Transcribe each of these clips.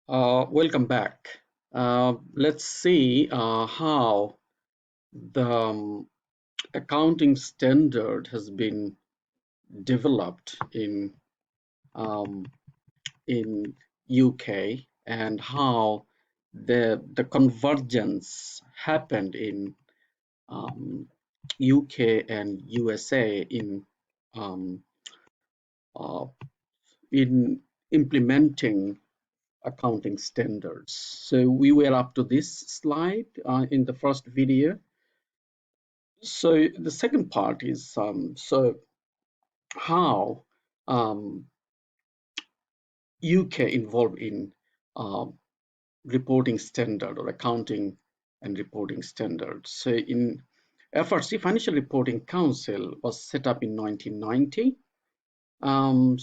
Welcome back. Let's see how the accounting standard has been developed um, in UK and how the convergence happened in um, UK and USA um, uh, in implementing accounting standards. So we were up to this slide in the first video. So the second part is how um, UK involved in um, reporting standard or accounting and reporting standards. So in FRC, Financial Reporting Council was set up in 1990. And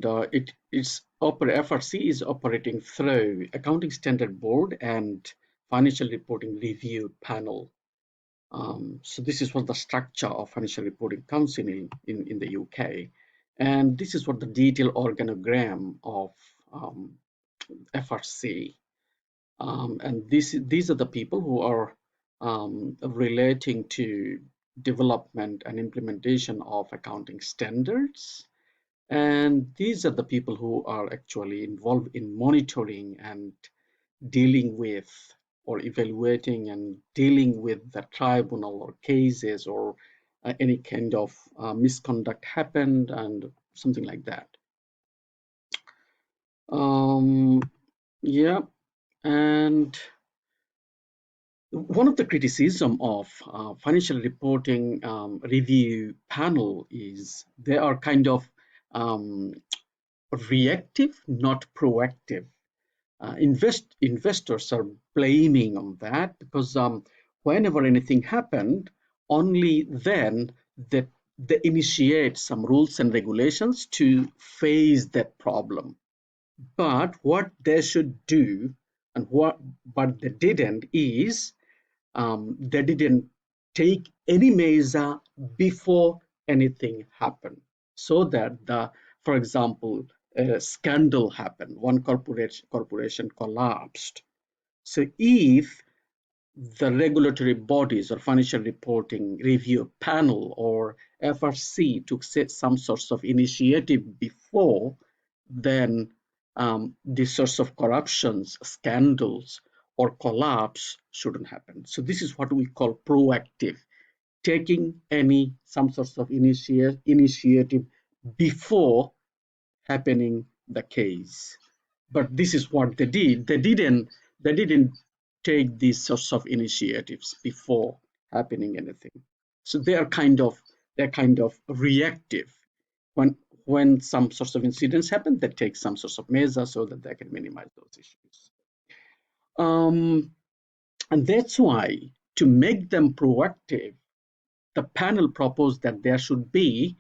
FRC is operating through Accounting Standard Board and Financial Reporting Review Panel. So this is what the structure of Financial Reporting Council in the UK. And this is what the detailed organogram of FRC. And these are the people who are relating to development and implementation of accounting standards. And these are the people who are actually involved in monitoring and dealing with or evaluating and dealing with the tribunal or cases or any kind of misconduct happened and something like that. Yeah, and one of the criticism of financial reporting review panel is they are kind of reactive, not proactive. Investors are blaming on that because whenever anything happened, only then that they initiate some rules and regulations to face that problem. But what they should do and but they didn't is they didn't take any measure before anything happened, so that for example, a scandal happened, one corporation collapsed. So if the regulatory bodies or financial reporting review panel or FRC took some sorts of initiative before, then these sorts of corruptions, scandals, or collapse shouldn't happen. So this is what we call proactive, taking some sorts of initiative before happening the case. But this is what they did. They didn't take these sorts of initiatives before happening anything. So they're kind of reactive. When some sorts of incidents happen, they take some sorts of measures so that they can minimize those issues. Um, and that's why, to make them proactive, the panel proposed that there should be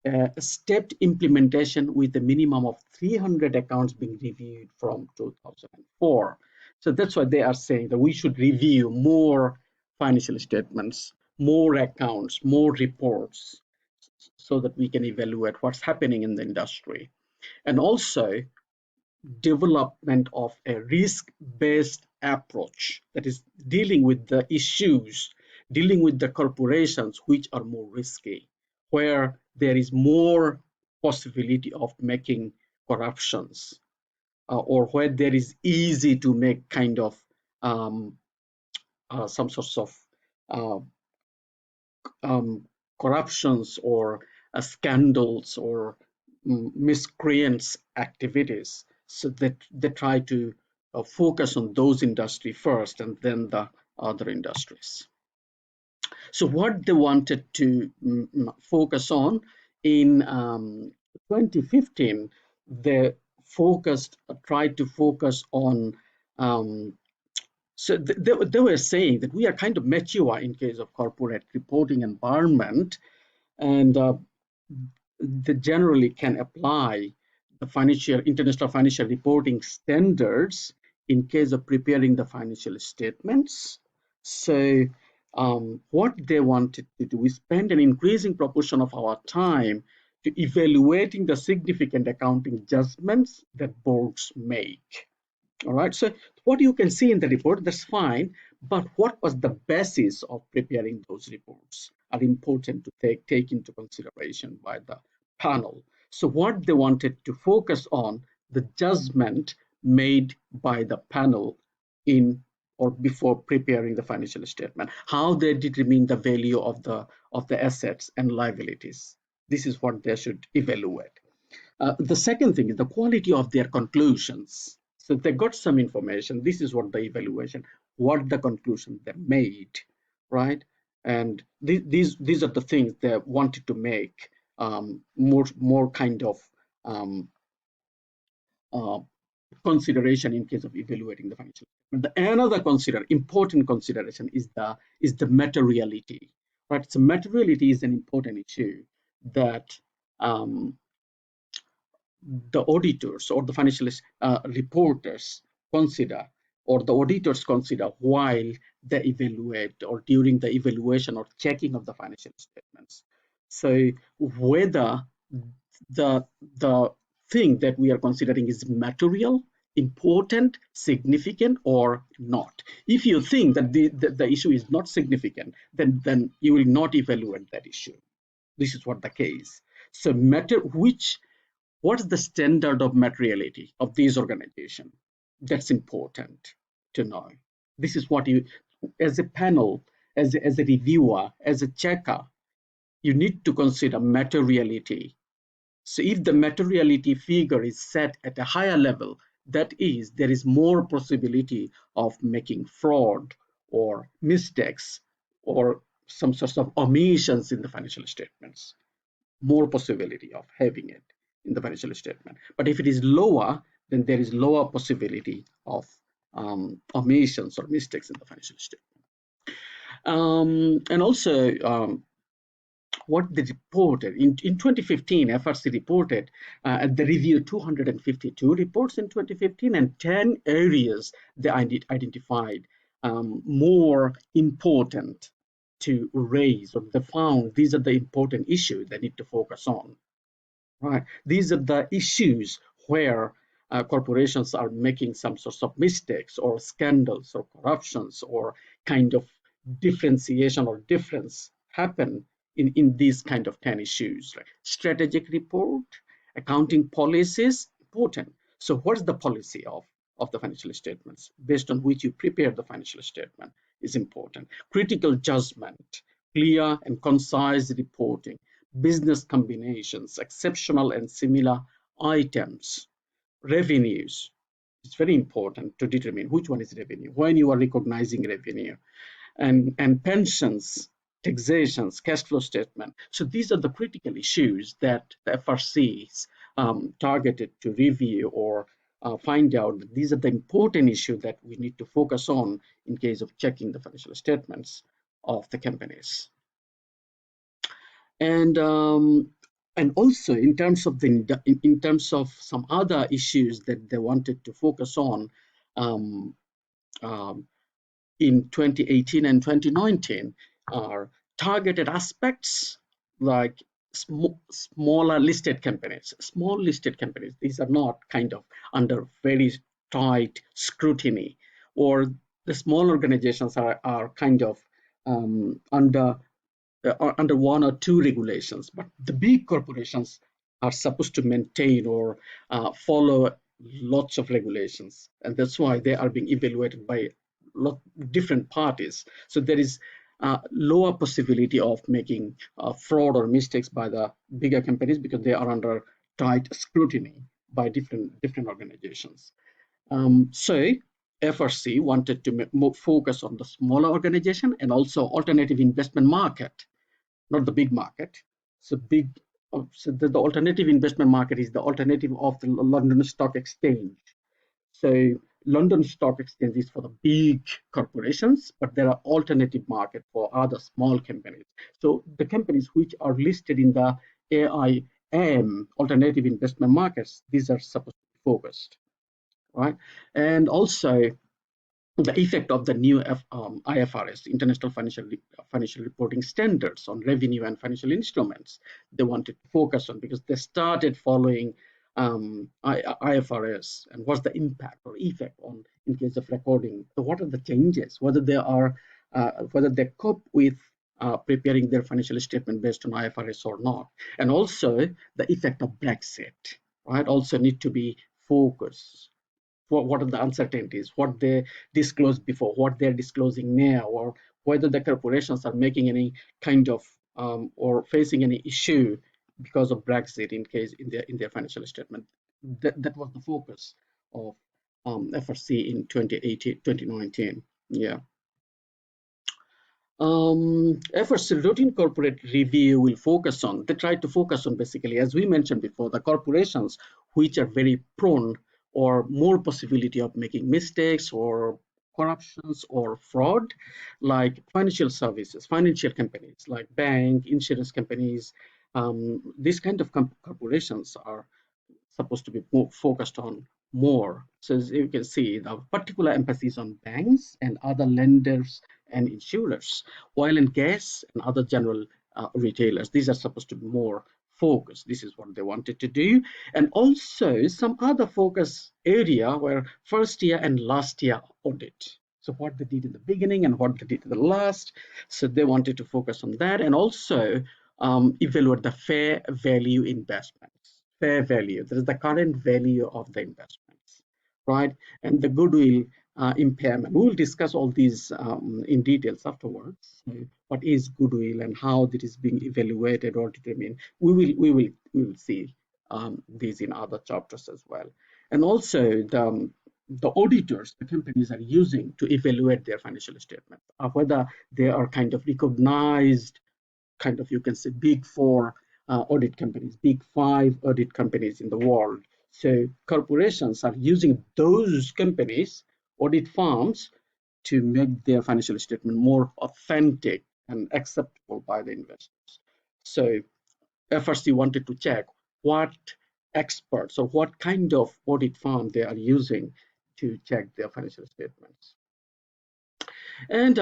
a stepped implementation with a minimum of 300 accounts being reviewed from 2004. So that's why they are saying that we should review more financial statements, more accounts, more reports, so that we can evaluate what's happening in the industry. And also development of a risk-based approach, that is dealing with the issues, dealing with the corporations which are more risky, where there is more possibility of making corruptions, or where there is easy to make kind of some sorts of uh, um, corruptions or scandals or miscreants activities. So that they try to focus on those industry first and then the other industries. So what they wanted to focus on in 2015, they tried to focus on so they were saying that we are kind of mature in case of corporate reporting environment, and they generally can apply the international financial reporting standards in case of preparing the financial statements. So what they wanted to do is spend an increasing proportion of our time to evaluating the significant accounting judgments that boards make. All right, so what you can see in the report, that's fine, but what was the basis of preparing those reports are important to take into consideration by the panel. So what they wanted to focus on, the judgment made by the panel in or before preparing the financial statement, how they determine the value of the assets and liabilities. This is what they should evaluate. The second thing is the quality of their conclusions. So they got some information. This is what the evaluation, what the conclusion they made, right? And these are the things they wanted to make more kind of um, uh, consideration in case of evaluating the financial statement. Another important consideration is the materiality, right? So materiality is an important issue that the auditors or the financial reporters consider, or the auditors consider while they evaluate or during the evaluation or checking of the financial statements. So whether the thing that we are considering is material, important, significant, or not. If you think that the issue is not significant, then you will not evaluate that issue. This is what the case. So what is the standard of materiality of these organizations? That's important to know. This is what you, as a panel, as a reviewer, as a checker, you need to consider materiality. So if the materiality figure is set at a higher level, that is, there is more possibility of making fraud or mistakes or some sorts of omissions in the financial statements, more possibility of having it in the financial statement. But if it is lower, then there is lower possibility of omissions or mistakes in the financial statement. And also, what they reported in 2015, FRC reported they reviewed 252 reports in 2015, and 10 areas they identified more important to raise, or they found these are the important issues they need to focus on. Right. These are the issues where corporations are making some sorts of mistakes or scandals or corruptions or kind of differentiation or difference happen in these kind of 10 issues. Right? Strategic report, accounting policies, important. So what is the policy of the financial statements based on which you prepare the financial statement is important. Critical judgment, clear and concise reporting, business combinations, exceptional and similar items, revenues. It's very important to determine which one is revenue, when you are recognizing revenue, and pensions, taxations, cash flow statement. So these are the critical issues that the FRC is targeted to review or find out that these are the important issues that we need to focus on in case of checking the financial statements of the companies. And also in terms of in terms of some other issues that they wanted to focus on um, um, in 2018 and 2019 are targeted aspects like smaller listed companies, small listed companies. These are not kind of under very tight scrutiny, or the small organizations are kind of under one or two regulations, but the big corporations are supposed to maintain or follow lots of regulations, and that's why they are being evaluated by different parties. So there is lower possibility of making fraud or mistakes by the bigger companies because they are under tight scrutiny by different organizations. So FRC wanted to focus on the smaller organization and also alternative investment market, not the big market. So so the alternative investment market is the alternative of the London Stock Exchange. So London Stock Exchange is for the big corporations, but there are alternative market for other small companies. So the companies which are listed in the AIM, alternative investment markets, these are supposed to be focused, right? And also the effect of the new IFRS, International Financial Reporting Standards, on revenue and financial instruments. They wanted to focus on because they started following IFRS, and what's the impact or effect on in case of recording. So what are the changes? Whether they cope with preparing their financial statement based on IFRS or not, and also the effect of Brexit. Right, also need to be focused. What are the uncertainties, what they disclosed before, what they're disclosing now, or whether the corporations are making any kind of or facing any issue because of Brexit in case in their financial statement. That was the focus of FRC in 2018, 2019. Yeah. Efforts routine corporate review will focus on, they try to focus on basically, as we mentioned before, the corporations which are very prone or more possibility of making mistakes or corruptions or fraud, like financial services, financial companies like bank, insurance companies. These kind of corporations are supposed to be more focused on more. So as you can see, the particular emphasis on banks and other lenders and insurers, oil and gas and other general retailers. These are supposed to be more focused. This is what they wanted to do. And also some other focus area where first year and last year audit. So what they did in the beginning and what they did in the last. So they wanted to focus on that, and also evaluate the fair value investments. Fair value, that is the current value of the investments, right? And the goodwill impairment. We will discuss all these in details afterwards. So what is goodwill and how it is being evaluated or determined? We will see these in other chapters as well. And also the auditors the companies are using to evaluate their financial statements, whether they are kind of recognized, kind of, you can say, big four audit companies, big five audit companies in the world. So corporations are using those companies, audit firms, to make their financial statement more authentic and acceptable by the investors. So FRC wanted to check what experts or what kind of audit firm they are using to check their financial statements. And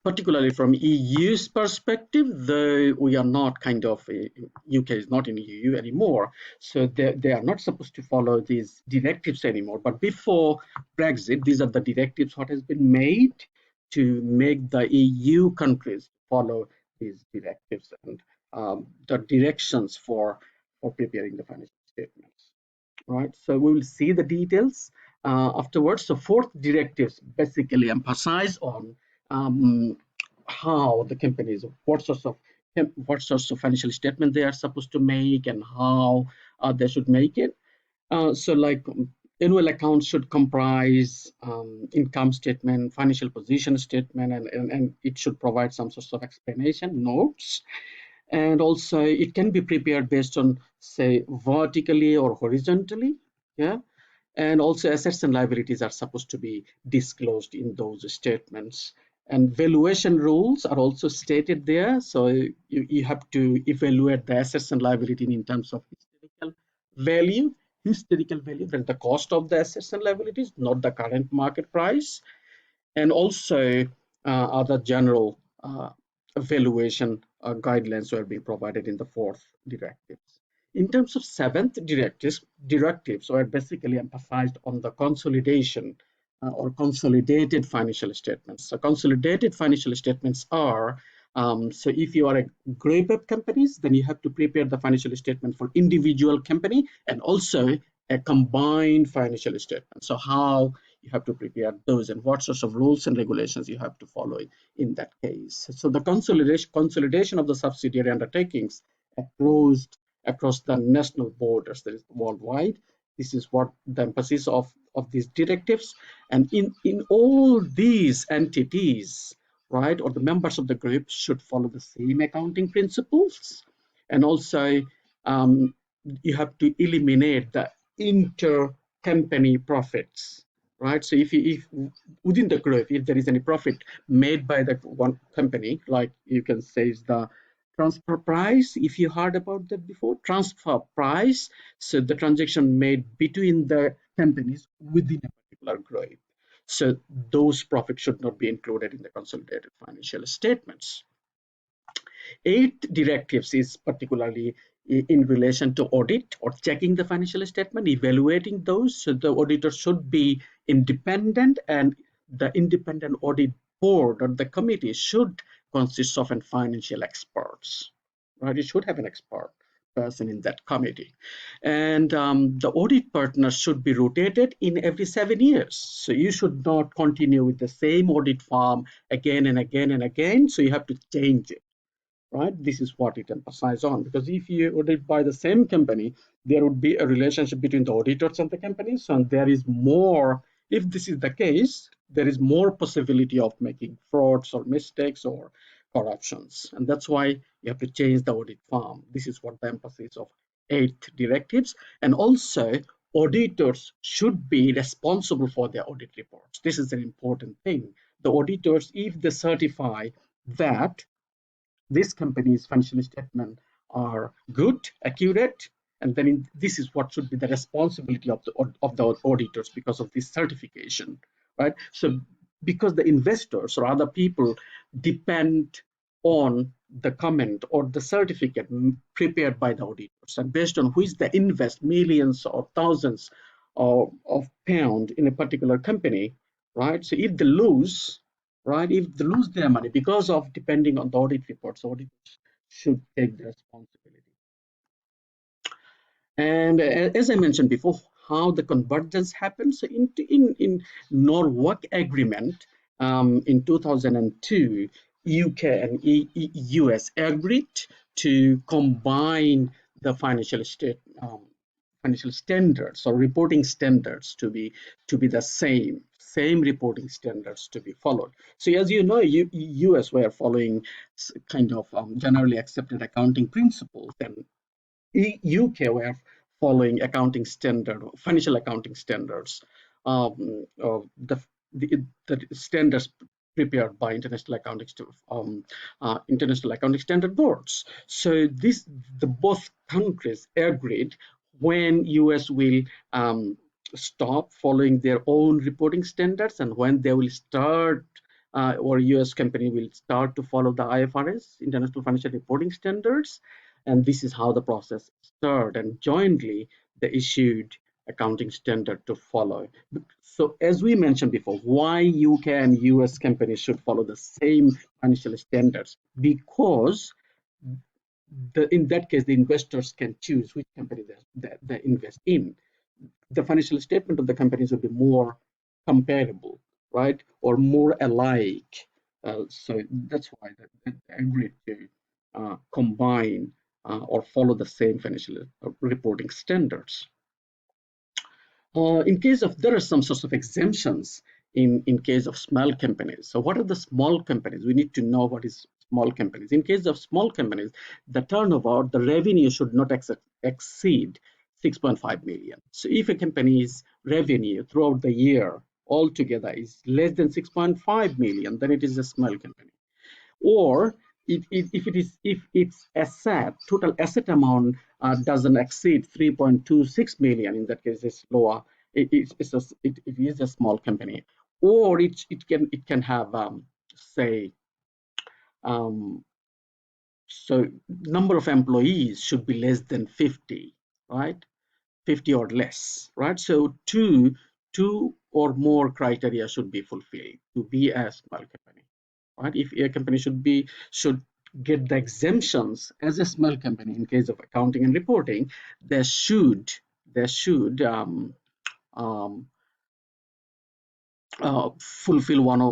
particularly from EU's perspective, though we are not kind of, UK is not in EU anymore, so they are not supposed to follow these directives anymore. But before Brexit, these are the directives what has been made to make the EU countries follow these directives and the directions for preparing the financial statements. Right, so we will see the details afterwards. So fourth directives basically emphasize on how the companies, what sorts of financial statement they are supposed to make and how they should make it. So like annual accounts should comprise income statement, financial position statement, and it should provide some sorts of explanation notes. And also it can be prepared based on, say, vertically or horizontally. Yeah. And also assets and liabilities are supposed to be disclosed in those statements, and valuation rules are also stated there. So you have to evaluate the assets and liability in terms of value historical value, that's the cost of the assets and liabilities, not the current market price. And also other general evaluation guidelines will be provided in the fourth directive. In terms of seventh directives are basically emphasized on the consolidation or consolidated financial statements. So consolidated financial statements are, so if you are a group of companies, then you have to prepare the financial statement for individual company and also a combined financial statement. So how you have to prepare those and what sorts of rules and regulations you have to follow in that case. So the consolidation of the subsidiary undertakings across the national borders, that is worldwide. This is what the emphasis of these directives. And in all these entities, right, or the members of the group should follow the same accounting principles. And also you have to eliminate the intercompany profits, right? So if within the group, if there is any profit made by that one company, like you can say is the transfer price, if you heard about that before, transfer price. So the transaction made between the companies within a particular group. So those profits should not be included in the consolidated financial statements. Eighth directives is particularly in relation to audit or checking the financial statement, evaluating those. So the auditor should be independent, and the independent audit board or the committee should consist of financial experts, right? It should have an expert person in that committee. And the audit partners should be rotated in every 7 years. So you should not continue with the same audit firm again and again and again. So you have to change it, right? This is what it emphasizes on, because if you audit by the same company, there would be a relationship between the auditors and the companies, and there is more, if this is the case, there is more possibility of making frauds or mistakes or corruptions, and that's why you have to change the audit firm. This is what the emphasis of eighth directives. And also, auditors should be responsible for their audit reports. This is an important thing. The auditors, if they certify that this company's financial statement are good, accurate, and then this is what should be the responsibility of the auditors because of this certification, right? So because the investors or other people depend on the comment or the certificate prepared by the auditors, and based on which they invest millions or thousands of pounds in a particular company, right? So if they lose, right? If they lose their money because of depending on the audit reports, auditors should take the responsibility. And as I mentioned before, how the convergence happens in Norwalk Agreement in 2002, UK and US agreed to combine the financial standards or reporting standards to be the same reporting standards to be followed. So as you know, US were following kind of generally accepted accounting principles, and UK were following financial accounting standards, the, the standards prepared by international accounting standard boards. So the both countries agreed when US will stop following their own reporting standards and when they will start or US company will start to follow the IFRS, International Financial Reporting Standards. And this is how the process started, and jointly they issued accounting standard to follow. So as we mentioned before, why UK and US companies should follow the same financial standards? Because in that case, the investors can choose which company they invest in. The financial statement of the companies will be more comparable, right, or more alike. So that's why they agreed to combine or follow the same financial reporting standards. In case of, there are some sorts of exemptions in case of small companies. So what are the small companies? We need to know what is small companies. In case of small companies, the turnover, the revenue should not exceed 6.5 million. So if a company's revenue throughout the year altogether is less than 6.5 million, then it is a small company. Or if its total asset amount doesn't exceed 3.26 million, in that case it's lower, it is a small company. Or it can have say so number of employees should be less than 50, right? 50 or less, right? So two or more criteria should be fulfilled to be a small company, right? If a company should get the exemptions as a small company in case of accounting and reporting, they should um, fulfill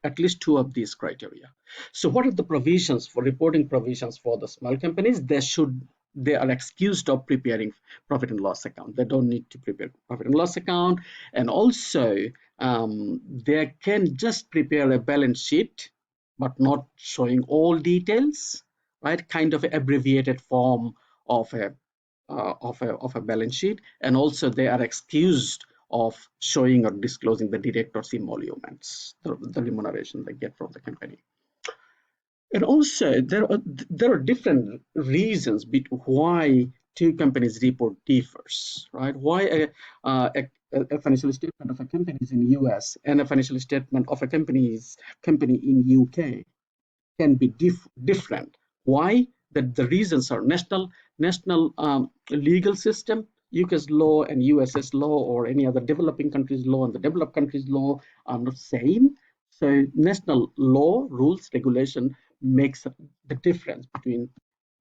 at least two of these criteria. So what are the provisions for reporting provisions for the small companies? They are excused of preparing profit and loss account. They don't need to prepare profit and loss account. And also they can just prepare a balance sheet, but not showing all details, right? Kind of an abbreviated form of a balance sheet. And also they are excused of showing or disclosing the directors' emoluments, the remuneration they get from the company. And also there are different reasons why two companies report differs, right? Why a financial statement of a company is in US and a financial statement of a company in UK can be different. Why? That the reasons are national legal system, UK's law and US's law, or any other developing country's law and the developed country's law are not same. So national law, rules, regulation makes the difference between,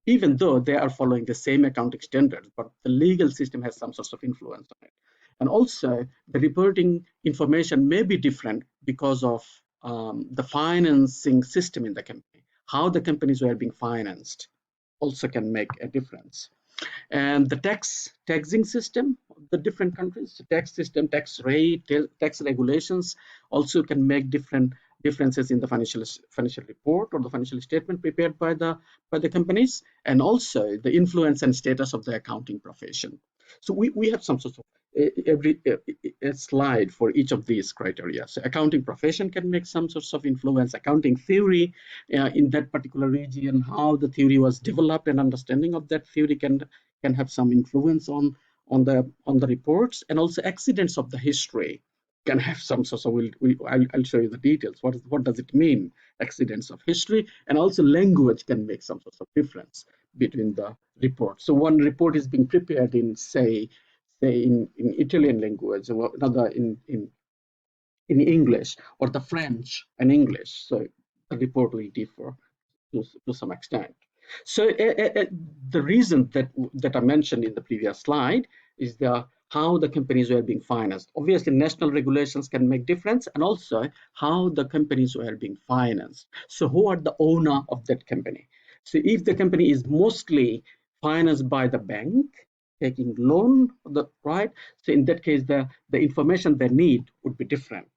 even though they are following the same accounting standards, but the legal system has some sort of influence on it. And also, the reporting information may be different because of the financing system in the company. How the companies were being financed also can make a difference. And the taxing system of the different countries, the tax system, tax rate, tax regulations also can make differences in the financial report or the financial statement prepared by the companies, and also the influence and status of the accounting profession. So we have some sort of a slide for each of these criteria. So accounting profession can make some sorts of influence, accounting theory in that particular region, how the theory was developed and understanding of that theory can have some influence on the reports, and also accidents of the history can have some sort of, I'll show you the details. What does it mean, accidents of history? And also language can make some sort of difference between the reports. So one report is being prepared in, say in Italian language, or another in English, or the French and English. So the report will differ to some extent. So the reason that I mentioned in the previous slide is how the companies were being financed. Obviously, national regulations can make difference, and also how the companies were being financed. So who are the owner of that company? So if the company is mostly financed by the bank, taking loan, right? So in that case, the information they need would be different.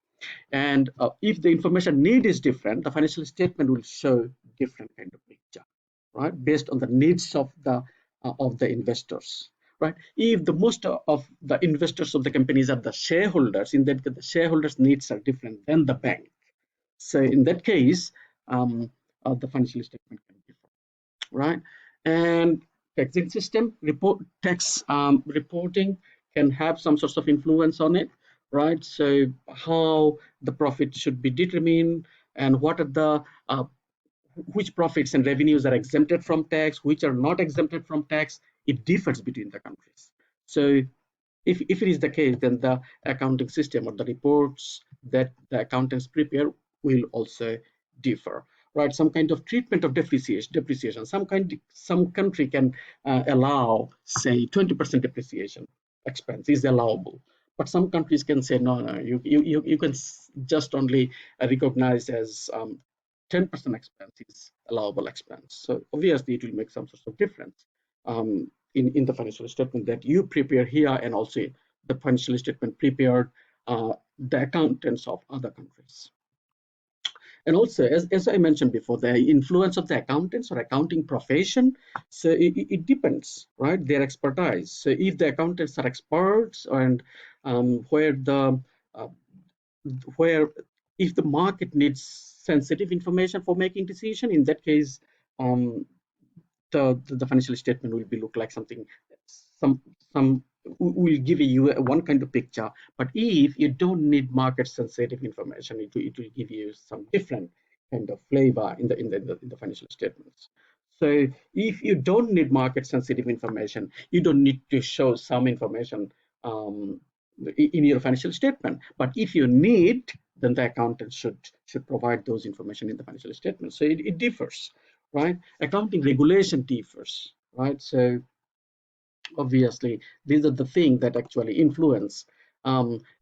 And if the information need is different, the financial statement will show different kind of picture, right? Based on the needs of the investors, right? If the most of the investors of the companies are the shareholders, in that the shareholders' needs are different than the bank. So in that case, the financial statement can differ, right? And taxing system tax reporting can have some sorts of influence on it, right? So how the profit should be determined, and what are the which profits and revenues are exempted from tax, which are not exempted from tax. It differs between the countries. So if it is the case, then the accounting system or the reports that the accountants prepare will also differ, right? Some kind of treatment of depreciation. Some country can allow, say, 20% depreciation expense is allowable, but some countries can say no, you can just only recognize as 10% expense is allowable expense. So obviously, it will make some sort of difference in the financial statement that you prepare here, and also the financial statement prepared the accountants of other countries. And also, as I mentioned before, the influence of the accountants or accounting profession, so it depends, right? Their expertise. So if the accountants are experts, and where uh, where if the market needs sensitive information for making decision, in that case, um, the financial statement will be look like something, some will give you one kind of picture. But if you don't need market sensitive information, it will give you some different kind of flavor in the financial statements. So if you don't need market sensitive information, you don't need to show some information in your financial statement. But if you need, then the accountant should provide those information in the financial statement. So it differs, right? Accounting regulation differs, right? So obviously, these are the things that actually influence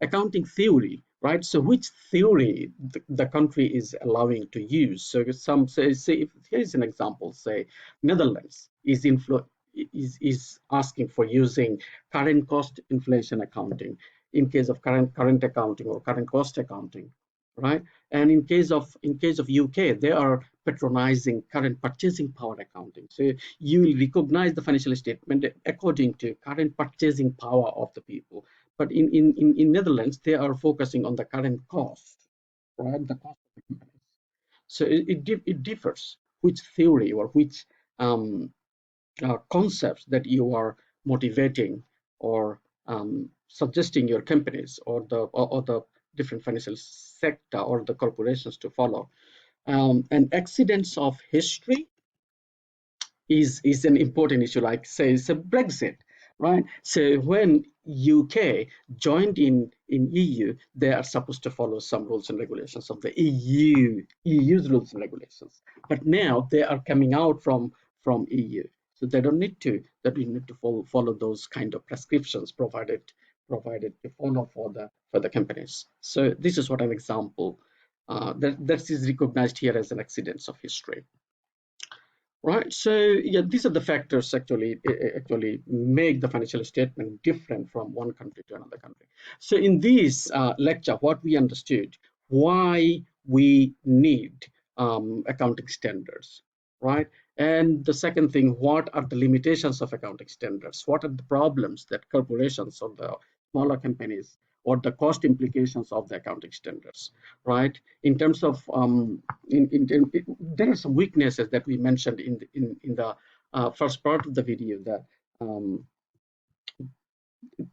accounting theory, right? So which theory the country is allowing to use. So some say if here is an example, say Netherlands is asking for using current cost inflation accounting in case of current accounting or current cost accounting, right? And in case of UK, they are patronizing current purchasing power accounting. So you will recognize the financial statement according to current purchasing power of the people. But in Netherlands, they are focusing on the current cost, right? The cost of the companies. So it differs which theory or which concepts that you are motivating or suggesting your companies or the different financial sector or the corporations to follow. And accidents of history is an important issue, like say it's a Brexit, right? So when UK joined in EU, they are supposed to follow some rules and regulations of the EU's rules and regulations. But now they are coming out from EU, so they don't need to that we need to follow those kind of prescriptions provided to follow for the companies. So this is what an example that is recognized here as an accidents of history. Right. So yeah, these are the factors actually make the financial statement different from one country to another country. So in this lecture, what we understood why we need accounting standards, right? And the second thing, what are the limitations of accounting standards? What are the problems that corporations or the smaller companies or the cost implications of the accounting standards, right? In terms of there are some weaknesses that we mentioned in the first part of the video, that um,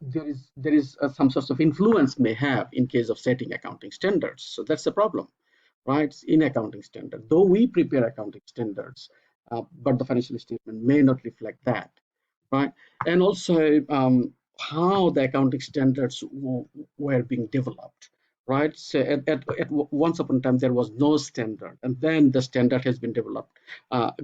there is some sorts of influence may have in case of setting accounting standards. So that's the problem, right? In accounting standard, though we prepare accounting standards, but the financial statement may not reflect that, right? And also how the accounting standards were being developed, right? So at once upon a time there was no standard, and then the standard has been developed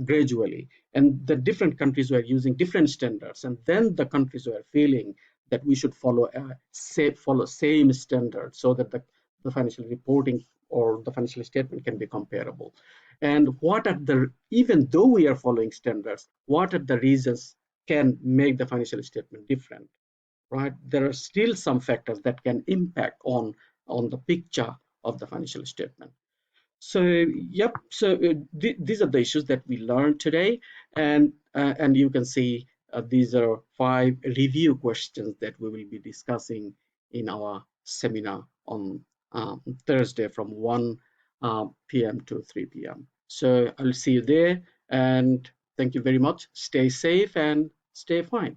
gradually, and the different countries were using different standards, and then the countries were feeling that we should follow same standard so that the financial reporting or the financial statement can be comparable. And what are the, even though we are following standards, what are the reasons can make the financial statement different, right? There are still some factors that can impact on the picture of the financial statement. So yep, so these are the issues that we learned today, and you can see these are 5 review questions that we will be discussing in our seminar on Thursday from 1 p.m. to 3 p.m. So I'll see you there, and thank you very much. Stay safe and stay fine.